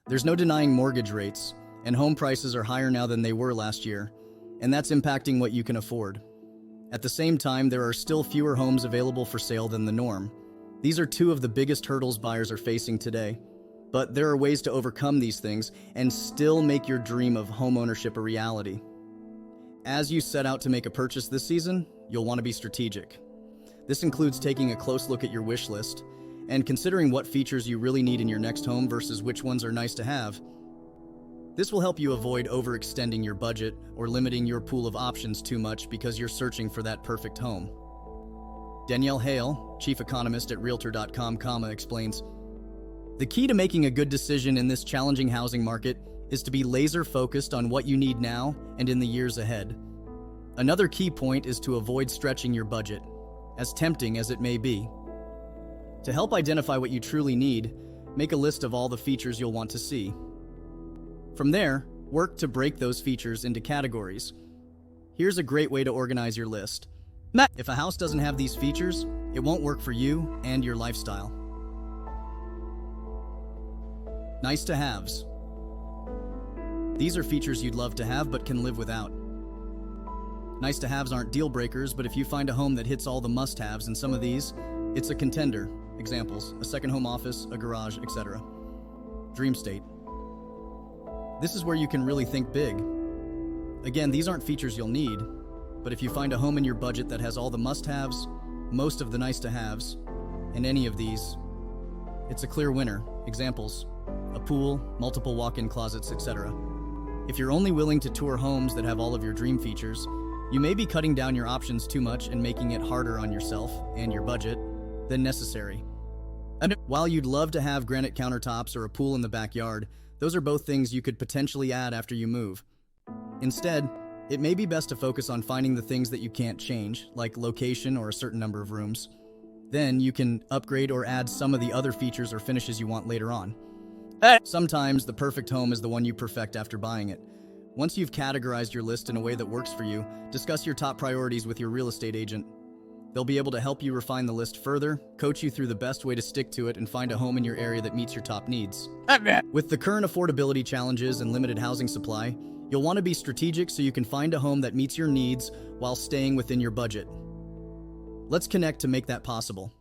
There's no denying mortgage rates, and home prices are higher now than they were last year, and that's impacting what you can afford. At the same time, there are still fewer homes available for sale than the norm. These are two of the biggest hurdles buyers are facing today. But there are ways to overcome these things and still make your dream of homeownership a reality. As you set out to make a purchase this season, you'll want to be strategic. This includes taking a close look at your wish list and considering what features you really need in your next home versus which ones are nice to have. This will help you avoid overextending your budget or limiting your pool of options too much because you're searching for that perfect home. Danielle Hale, chief economist at Realtor.com, explains, "The key to making a good decision in this challenging housing market is to be laser-focused on what you need now and in the years ahead. Another key point is to avoid stretching your budget, as tempting as it may be. To help identify what you truly need, make a list of all the features you'll want to see. From there, work to break those features into categories. Here's a great way to organize your list. If a house doesn't have these features, it won't work for you and your lifestyle. Nice to haves. These are features you'd love to have but can live without. Nice to haves aren't deal breakers, but if you find a home that hits all the must-haves in some of these, it's a contender. Examples: a second home office, a garage, etc. Dream state. This is where you can really think big. Again, these aren't features you'll need, but if you find a home in your budget that has all the must-haves, most of the nice-to-haves, and any of these, it's a clear winner. Examples: a pool, multiple walk-in closets, etc. If you're only willing to tour homes that have all of your dream features, you may be cutting down your options too much and making it harder on yourself and your budget than necessary. And while you'd love to have granite countertops or a pool in the backyard, those are both things you could potentially add after you move. Instead, it may be best to focus on finding the things that you can't change, like location or a certain number of rooms. Then you can upgrade or add some of the other features or finishes you want later on. Sometimes the perfect home is the one you perfect after buying it. Once you've categorized your list in a way that works for you, discuss your top priorities with your real estate agent. They'll be able to help you refine the list further, coach you through the best way to stick to it, and find a home in your area that meets your top needs. With the current affordability challenges and limited housing supply, you'll want to be strategic so you can find a home that meets your needs while staying within your budget. Let's connect to make that possible.